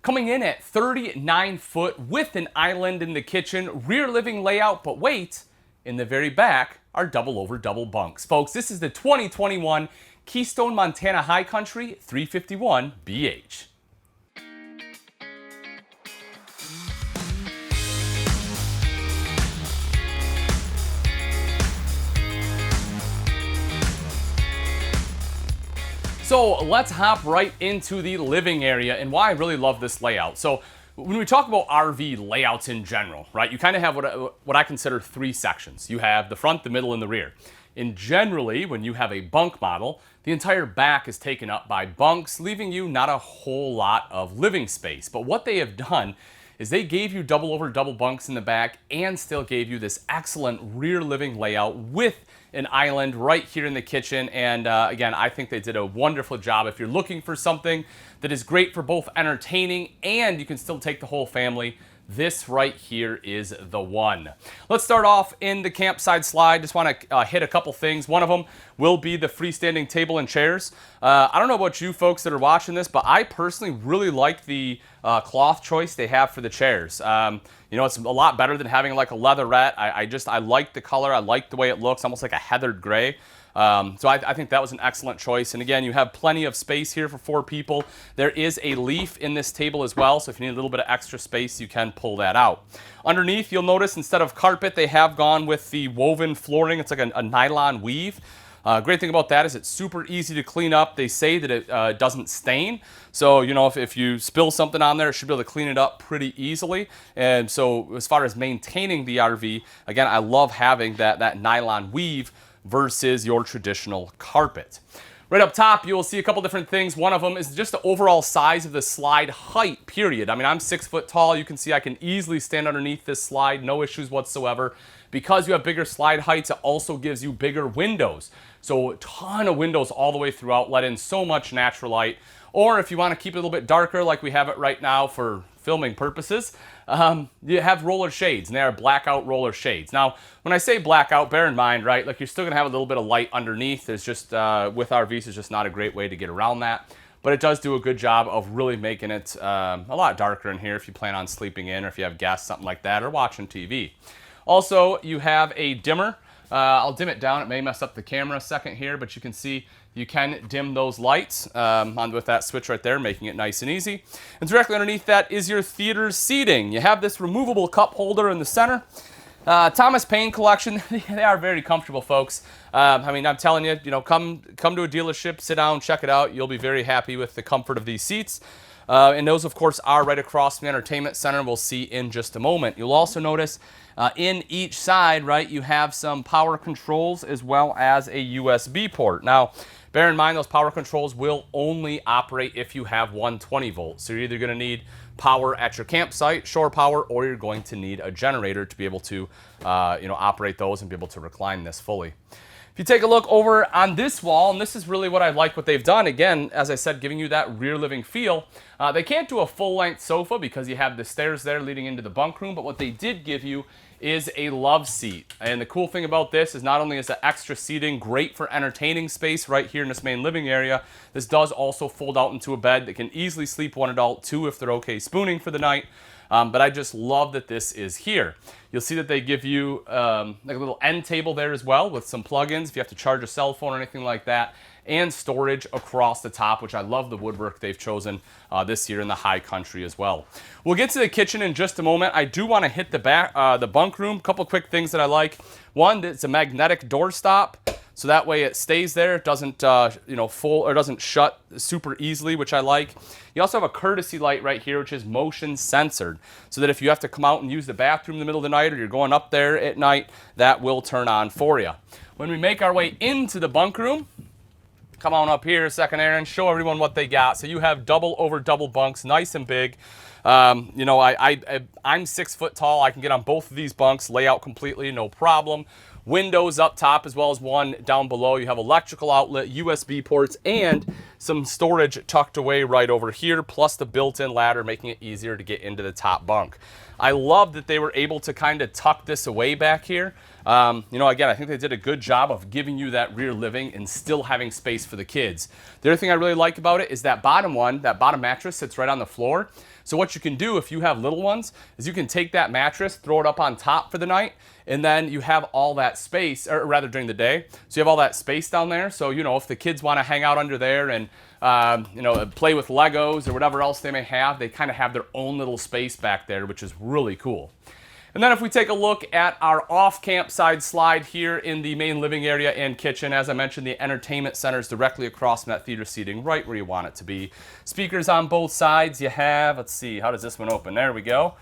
coming in at 39 foot with an island in the kitchen, rear living layout, but wait, in the very back are double over double bunks. Folks, this is the 2021 Keystone Montana High Country 351 BH. So let's hop right into the living area and why I really love this layout. So when we talk about RV layouts in general, right, you kind of have what I consider three sections. You have the front, the middle, and the rear. And generally, when you have a bunk model, the entire back is taken up by bunks, leaving you not a whole lot of living space. But what they have done is they gave you double over double bunks in the back and still gave you this excellent rear living layout with an island right here in the kitchen. And again, I think they did a wonderful job. If you're looking for something that is great for both entertaining and you can still take the whole family, this right here is the one. Let's start off in the campsite slide. Just want to hit a couple things. One of them will be the freestanding table and chairs. I don't know about you folks that are watching this, but I personally really like the cloth choice they have for the chairs. You know, it's a lot better than having like a leatherette. I like the color. I like the way it looks, almost like a heathered gray. So I think that was an excellent choice. And again, you have plenty of space here for 4 people. There is a leaf in this table as well, so if you need a little bit of extra space, you can pull that out. Underneath, you'll notice instead of carpet, they have gone with the woven flooring. It's like a nylon weave. Great thing about that is it's super easy to clean up. They say that it doesn't stain. So, you know, if you spill something on there, it should be able to clean it up pretty easily. And so as far as maintaining the RV, again, I love having that nylon weave versus your traditional carpet. Right up top, you will see a couple different things. One of them is just the overall size of the slide height, period. I mean, I'm 6 foot tall. You can see I can easily stand underneath this slide, no issues whatsoever. Because you have bigger slide heights, it also gives you bigger windows. So a ton of windows all the way throughout, let in so much natural light. Or if you want to keep it a little bit darker like we have it right now for filming purposes, you have roller shades, and they are blackout roller shades. Now, when I say blackout, bear in mind, right, like you're still going to have a little bit of light underneath. There's just, with RVs, it's just not a great way to get around that. But it does do a good job of really making it a lot darker in here if you plan on sleeping in or if you have guests, something like that, or watching TV. Also, you have a dimmer. I'll dim it down. It may mess up the camera a second here, but you can see you can dim those lights with that switch right there, making it nice and easy. And directly underneath that is your theater seating. You have this removable cup holder in the center. Thomas Paine collection, they are very comfortable, folks. I mean, I'm telling you, you know, come to a dealership, sit down, check it out. You'll be very happy with the comfort of these seats. And those, of course, are right across from the entertainment center. We'll see in just a moment. You'll also notice in each side, right, you have some power controls as well as a USB port. Now, bear in mind, those power controls will only operate if you have 120 volts. So you're either going to need power at your campsite, shore power, or you're going to need a generator to be able to, operate those and be able to recline this fully. If you take a look over on this wall, and this is really what I like what they've done, again, as I said, giving you that rear living feel. They can't do a full-length sofa because you have the stairs there leading into the bunk room, but what they did give you is a love seat. And the cool thing about this is not only is the extra seating great for entertaining space right here in this main living area, this does also fold out into a bed that can easily sleep one adult, 2 if they're okay spooning for the night. But I just love that this is here. You'll see that they give you like a little end table there as well with some plugins if you have to charge a cell phone or anything like that, and storage across the top, which I love the woodwork they've chosen this year in the High Country as well. We'll get to the kitchen in just a moment. I do want to hit the bunk room. A couple quick things that I like. One, it's a magnetic door stop. So that way it stays there. It doesn't, fold or doesn't shut super easily, which I like. You also have a courtesy light right here, which is motion censored, so that if you have to come out and use the bathroom in the middle of the night or you're going up there at night, that will turn on for you. When we make our way into the bunk room, come on up here a second, Aaron, show everyone what they got. So you have double over double bunks, nice and big. I'm 6 foot tall. I can get on both of these bunks, lay out completely, no problem. windows up top as well as one down below. You have electrical outlet, USB ports, and some storage tucked away right over here, plus the built-in ladder, making it easier to get into the top bunk. I love that they were able to kind of tuck this away back here. You know, again, I think they did a good job of giving you that rear living and still having space for the kids. The other thing I really like about it is that bottom one, that bottom mattress sits right on the floor. So what you can do if you have little ones is you can take that mattress, throw it up on top for the night, and then you have all that space, or rather during the day. So you have all that space down there. So, you know, if the kids want to hang out under there and, you know, play with Legos or whatever else they may have, they kind of have their own little space back there, which is really cool. And then if we take a look at our off-campside slide here in the main living area and kitchen, as I mentioned, the entertainment center is directly across from that theater seating, right where you want it to be. Speakers on both sides. You have, let's see, how does this one open? There we go.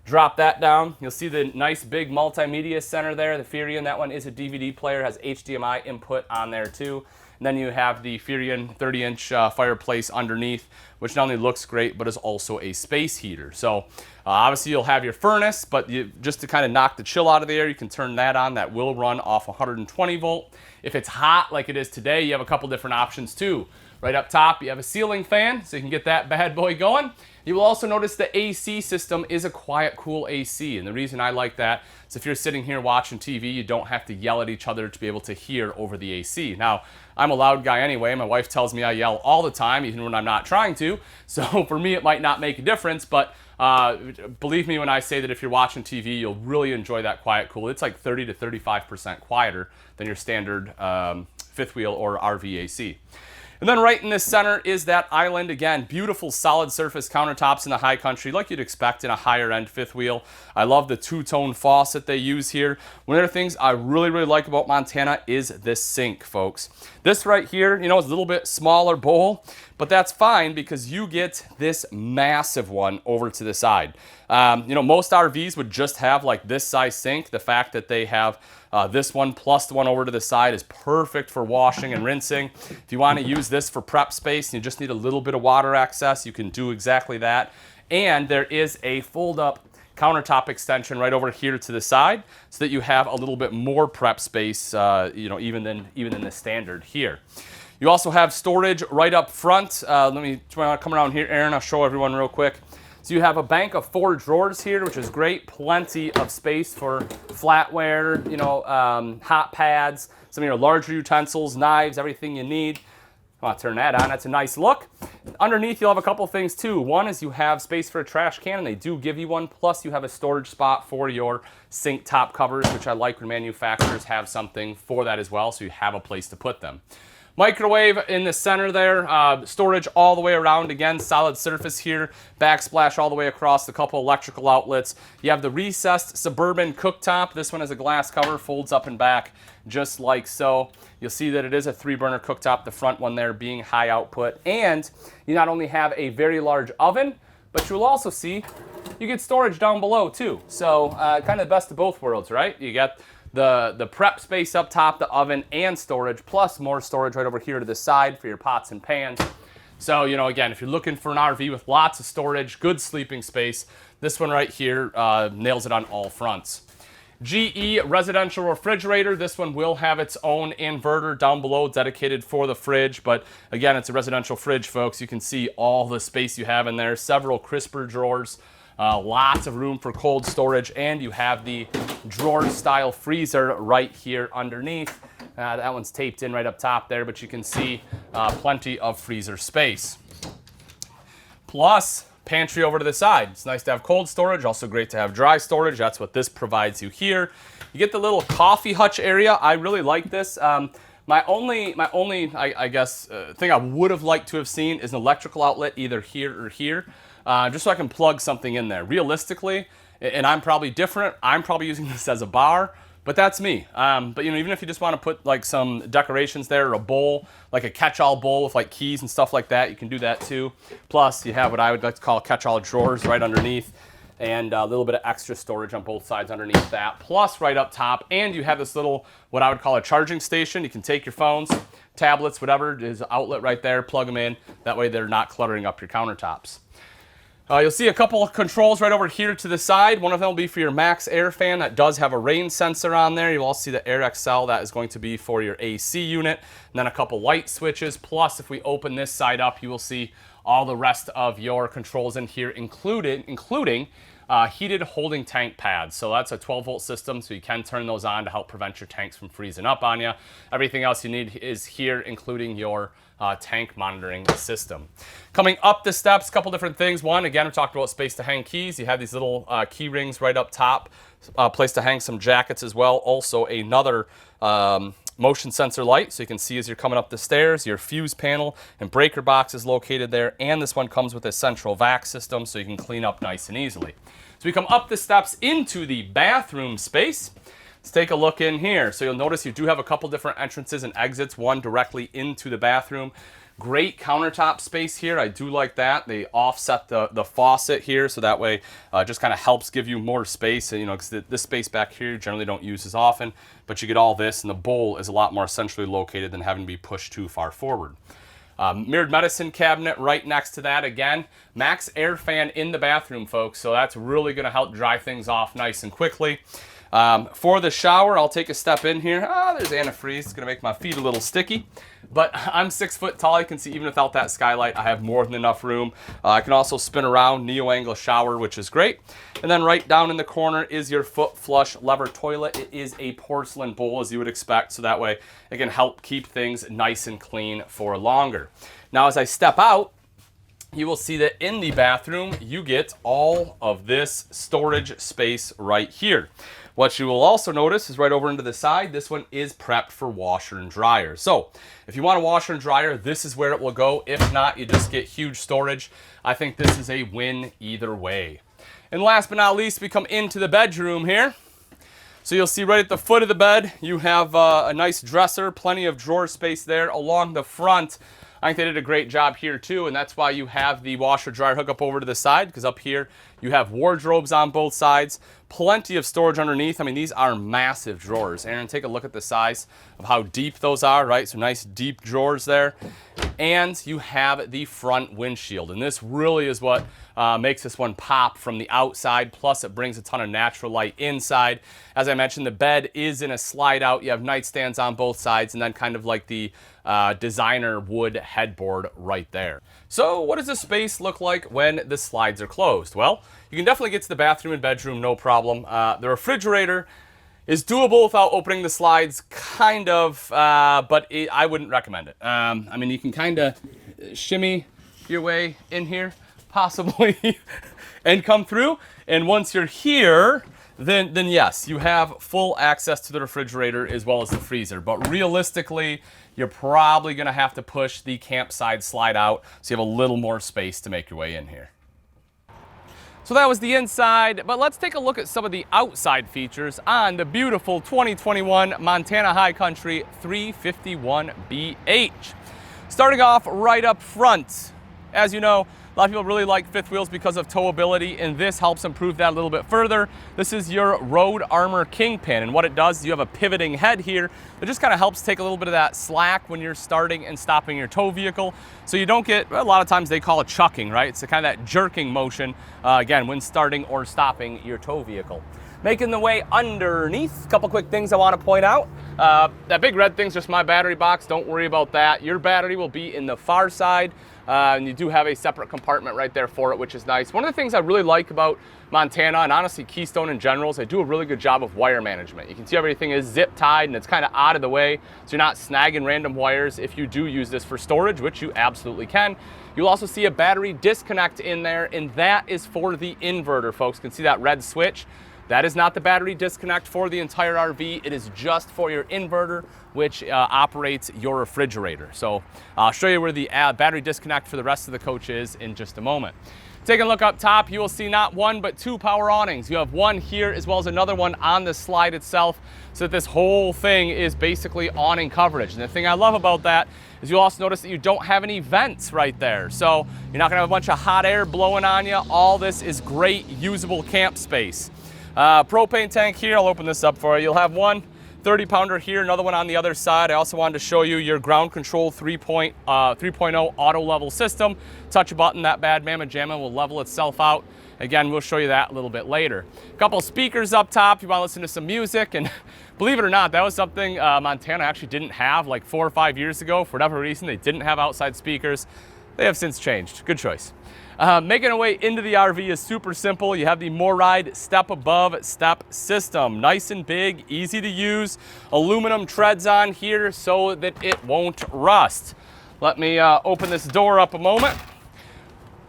Drop that down. You'll see the nice big multimedia center there. The Furion, that one is a DVD player, has HDMI input on there too. And then you have the Furion 30-inch fireplace underneath, which not only looks great, but is also a space heater. So obviously you'll have your furnace, but just to kind of knock the chill out of the air, you can turn that on. That will run off 120 volt. If it's hot like it is today, you have a couple different options too. Right up top, you have a ceiling fan, so you can get that bad boy going. You will also notice the AC system is a quiet, cool AC. And the reason I like that is if you're sitting here watching TV, you don't have to yell at each other to be able to hear over the AC. Now, I'm a loud guy anyway. My wife tells me I yell all the time, even when I'm not trying to. So for me, it might not make a difference, but believe me when I say that if you're watching TV, you'll really enjoy that quiet, cool. It's like 30 to 35% quieter than your standard fifth wheel or RV AC. And then right in this center is that island. Again, beautiful solid surface countertops in the High Country, like you'd expect in a higher end fifth wheel. I love the two-tone faucet they use here. One of the things I really like about Montana is this sink, folks. This right here, you know, is a little bit smaller bowl, but that's fine because you get this massive one over to the side. You know, most RVs would just have like this size sink. The fact that they have this one plus the one over to the side is perfect for washing and rinsing. If you want to use this for prep space and you just need a little bit of water access, you can do exactly that. And there is a fold-up countertop extension right over here to the side so that you have a little bit more prep space, you know, even than the standard here. You also have storage right up front. Let me come around here, Aaron. I'll show everyone real quick. So you have a bank of 4 drawers here, which is great. Plenty of space for flatware, you know, hot pads, some of your larger utensils, knives, everything you need. I'll turn that on. That's a nice look. Underneath, you'll have a couple things too. One is you have space for a trash can, and they do give you one. Plus, you have a storage spot for your sink top covers, which I like when manufacturers have something for that as well, so you have a place to put them. Microwave in the center there, storage all the way around. Again, solid surface here, backsplash all the way across, a couple electrical outlets. You have the recessed Suburban cooktop. This one has a glass cover, folds up and back just like so. You'll see that it is a 3-burner cooktop, the front one there being high output. And you not only have a very large oven, but you'll also see you get storage down below too. So kind of the best of both worlds, right? You got the prep space up top, the oven, and storage, plus more storage right over here to the side for your pots and pans. So, you know, again, if you're looking for an RV with lots of storage, good sleeping space, this one right here nails it on all fronts. GE residential refrigerator. This one will have its own inverter down below dedicated for the fridge, but again, it's a residential fridge, folks. You can see all the space you have in there, several crisper drawers. Lots of room for cold storage, and you have the drawer-style freezer right here underneath. That one's taped in right up top there, but you can see plenty of freezer space. Plus, pantry over to the side. It's nice to have cold storage, also great to have dry storage. That's what this provides you here. You get the little coffee hutch area. I really like this. My only, I guess, thing I would have liked to have seen is an electrical outlet either here or here. Just so I can plug something in there. Realistically, and I'm probably different, I'm probably using this as a bar, but that's me. But you know, even if you just want to put like some decorations there or a bowl, like a catch-all bowl with like keys and stuff like that, you can do that too. Plus, you have what I would like to call catch-all drawers right underneath, and a little bit of extra storage on both sides underneath that. Plus, right up top, and you have this little, what I would call a charging station. You can take your phones, tablets, whatever, there's an outlet right there, plug them in. That way they're not cluttering up your countertops. You'll see a couple of controls right over here to the side. One of them will be for your max air fan that does have a rain sensor on there. You'll also see the Air XL that is going to be for your AC unit. And then a couple light switches. Plus, if we open this side up, you will see all the rest of your controls in here, including heated holding tank pads. So that's a 12-volt system, so you can turn those on to help prevent your tanks from freezing up on you. Everything else you need is here, including your tank monitoring system. Coming up the steps, a couple different things. One, again, we talked about space to hang keys. You have these little key rings right up top, place to hang some jackets as well. Also another motion sensor light, so you can see as you're coming up the stairs. Your fuse panel and breaker box is located there, and this one comes with a central vac system, so you can clean up nice and easily. So we come up the steps into the bathroom space. Let's take a look in here. So you'll notice you do have a couple different entrances and exits, one directly into the bathroom. Great countertop space here. I do like that. They offset the faucet here, so that way just kind of helps give you more space. You know, because this space back here you generally don't use as often, but you get all this, and the bowl is a lot more centrally located than having to be pushed too far forward. Mirrored medicine cabinet right next to that. Again, max air fan in the bathroom, folks, so that's really going to help dry things off nice and quickly. For the shower, I'll take a step in here. There's antifreeze. It's going to make my feet a little sticky. But I'm 6 foot tall. You can see even without that skylight, I have more than enough room. I can also spin around, neo-angle shower, which is great. And then right down in the corner is your foot flush lever toilet. It is a porcelain bowl, as you would expect, so that way it can help keep things nice and clean for longer. Now, as I step out, you will see that in the bathroom, you get all of this storage space right here. What you will also notice is right over into the side, this one is prepped for washer and dryer. So if you want a washer and dryer, this is where it will go. If not, you just get huge storage. I think this is a win either way. And last but not least, we come into the bedroom here. So you'll see right at the foot of the bed, you have a nice dresser, plenty of drawer space there. Along the front, I think they did a great job here too, and that's why you have the washer dryer hookup over to the side, because up here you have wardrobes on both sides, plenty of storage underneath. I mean, these are massive drawers. Aaron, take a look at the size of how deep those are, right? So nice deep drawers there. And you have the front windshield, and this really is what makes this one pop from the outside, plus it brings a ton of natural light inside. As I mentioned, the bed is in a slide out. You have nightstands on both sides, and then kind of like the designer wood headboard right there. So what does the space look like when the slides are closed? Well, you can definitely get to the bathroom and bedroom, no problem. The refrigerator is doable without opening the slides, kind of, but I wouldn't recommend it. I mean, you can kind of shimmy your way in here, possibly, and come through. And once you're here, then yes, you have full access to the refrigerator as well as the freezer. But realistically, you're probably going to have to push the campside slide out so you have a little more space to make your way in here. So that was the inside, but let's take a look at some of the outside features on the beautiful 2021 Montana High Country 351BH. Starting off right up front, as you know, a lot of people really like fifth wheels because of towability, and this helps improve that a little bit further. This is your Road Armor Kingpin, and what it does is you have a pivoting head here that just kind of helps take a little bit of that slack when you're starting and stopping your tow vehicle, so you don't get, a lot of times they call it chucking, right? It's kind of that jerking motion, again, when starting or stopping your tow vehicle. Making the way underneath, a couple quick things I want to point out. That big red thing's just my battery box. Don't worry about that. Your battery will be in the far side. And you do have a separate compartment right there for it, which is nice. One of the things I really like about Montana, and honestly Keystone in general, is they do a really good job of wire management. You can see everything is zip tied and it's kind of out of the way, so you're not snagging random wires if you do use this for storage, which you absolutely can. You'll also see a battery disconnect in there, and that is for the inverter, folks. You can see that red switch. That is not the battery disconnect for the entire RV. It is just for your inverter, which operates your refrigerator. So I'll show you where the battery disconnect for the rest of the coach is in just a moment. Taking a look up top, you will see not one, but two power awnings. You have one here as well as another one on the slide itself, so that this whole thing is basically awning coverage. And the thing I love about that is you'll also notice that you don't have any vents right there. So you're not gonna have a bunch of hot air blowing on you. All this is great usable camp space. Propane tank here, I'll open this up for you. You'll have one 30 pounder here, another one on the other side. I also wanted to show you your ground control 3.0 auto level system. Touch a button, that bad mamma jamma will level itself out. Again, we'll show you that a little bit later. A couple speakers up top if you want to listen to some music, and believe it or not, that was something Montana actually didn't have like 4 or 5 years ago. For whatever reason, they didn't have outside speakers. They have since changed. Good choice. Making our way into the RV is super simple. You have the MORryde step above step system. Nice and big, easy to use. Aluminum treads on here so that it won't rust. Let me open this door up a moment.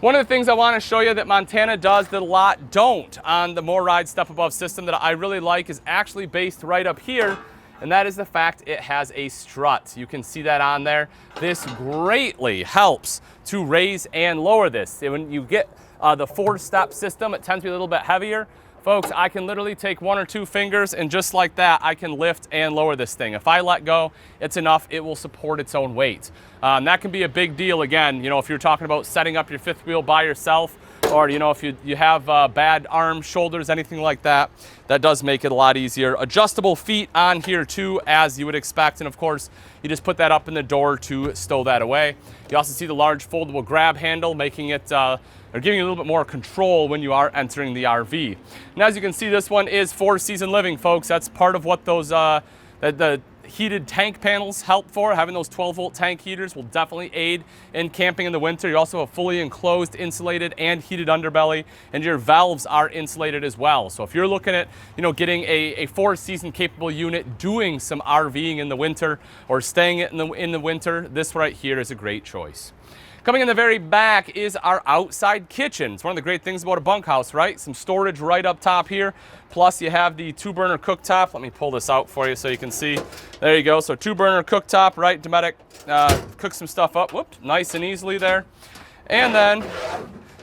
One of the things I want to show you that Montana does that a lot don't on the MORryde step above system that I really like is actually based right up here, and that is the fact it has a strut. You can see that on there. This greatly helps to raise and lower this. When you get the 4-step system, it tends to be a little bit heavier. Folks, I can literally take 1 or 2 fingers and just like that, I can lift and lower this thing. If I let go, it's enough, it will support its own weight. That can be a big deal again, if you're talking about setting up your fifth wheel by yourself, or if you have bad arms, shoulders, anything like that, that does make it a lot easier. Adjustable feet on here too, as you would expect, and of course, you just put that up in the door to stow that away. You also see the large foldable grab handle, making it or giving you a little bit more control when you are entering the RV. And as you can see, this one is 4-season living, folks. That's part of what those the heated tank panels help for. Having those 12-volt tank heaters will definitely aid in camping in the winter. You also have fully enclosed, insulated, and heated underbelly, and your valves are insulated as well. So if you're looking at, getting a 4-season capable unit, doing some RVing in the winter or staying in the winter, this right here is a great choice. Coming in the very back is our outside kitchen. It's one of the great things about a bunkhouse, right? Some storage right up top here. Plus you have the 2-burner cooktop. Let me pull this out for you so you can see. There you go. So 2-burner cooktop, right? Dometic, cook some stuff up. Whoops, nice and easily there. And then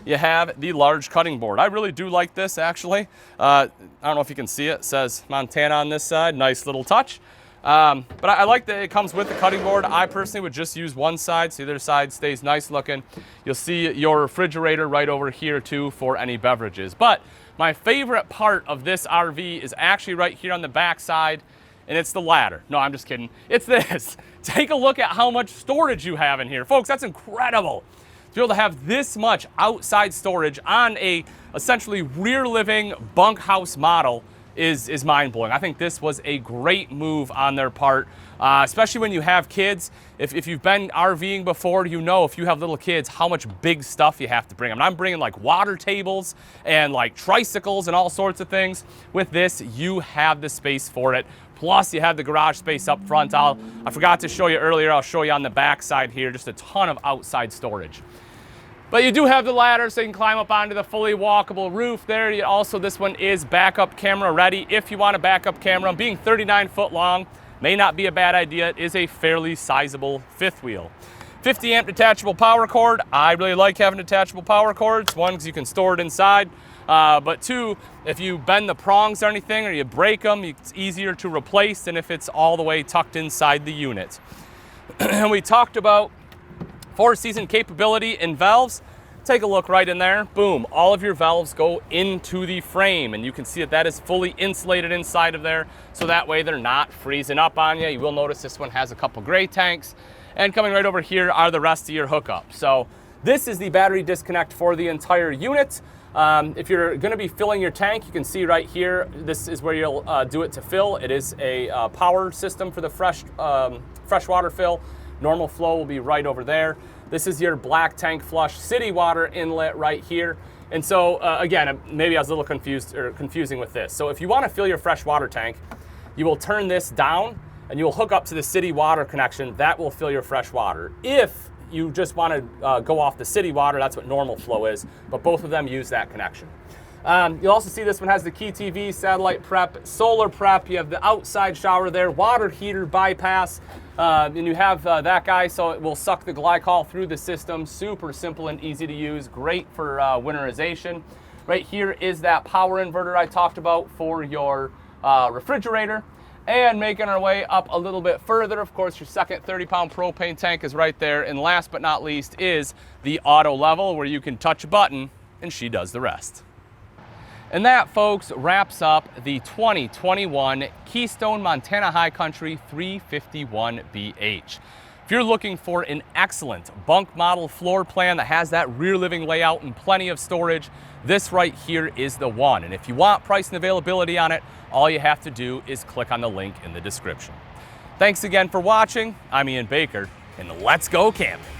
you have the large cutting board. I really do like this, actually. I don't know if you can see it. It says Montana on this side. Nice little touch. But I like that it comes with the cutting board. I personally would just use one side so the other side stays nice looking. You'll see your refrigerator right over here too for any beverages. But my favorite part of this RV is actually right here on the back side, and it's the ladder. No, I'm just kidding. It's this. Take a look at how much storage you have in here. Folks, that's incredible. To be able to have this much outside storage on a essentially rear living bunkhouse model is mind-blowing. I think this was a great move on their part, especially when you have kids. If you've been RVing before, if you have little kids, how much big stuff you have to bring. I'm bringing like water tables and like tricycles and all sorts of things. With this, you have the space for it. Plus, you have the garage space up front. I forgot to show you earlier. I'll show you on the back side here, just a ton of outside storage. But you do have the ladder so you can climb up onto the fully walkable roof there. This one is backup camera ready if you want a backup camera. Being 39 foot long may not be a bad idea. It is a fairly sizable fifth wheel. 50 amp detachable power cord. I really like having detachable power cords. One, because you can store it inside. But two, if you bend the prongs or anything or you break them, it's easier to replace than if it's all the way tucked inside the unit. And we talked about 4-season capability in valves. Take a look right in there. Boom, all of your valves go into the frame, and you can see that is fully insulated inside of there, so that way they're not freezing up on you. You will notice this one has a couple gray tanks, and coming right over here are the rest of your hookups. So this is the battery disconnect for the entire unit. If you're going to be filling your tank, you can see right here, this is where you'll do it to fill. It is a power system for the freshwater fill. Normal flow will be right over there. This is your black tank flush city water inlet right here. And so again, maybe I was a little confusing with this. So if you want to fill your fresh water tank, you will turn this down and you will hook up to the city water connection. That will fill your fresh water. If you just want to go off the city water, that's what normal flow is, but both of them use that connection. You'll also see this one has the Key TV, satellite prep, solar prep. You have the outside shower there, water heater bypass, and you have that guy, so it will suck the glycol through the system. Super simple and easy to use, great for winterization. Right here is that power inverter I talked about for your refrigerator. And making our way up a little bit further, of course, your second 30-pound propane tank is right there. And last but not least is the auto level, where you can touch a button and she does the rest. And that, folks, wraps up the 2021 Keystone Montana High Country 351BH. If you're looking for an excellent bunk model floor plan that has that rear living layout and plenty of storage, this right here is the one. And if you want price and availability on it, all you have to do is click on the link in the description. Thanks again for watching. I'm Ian Baker, and let's go camping.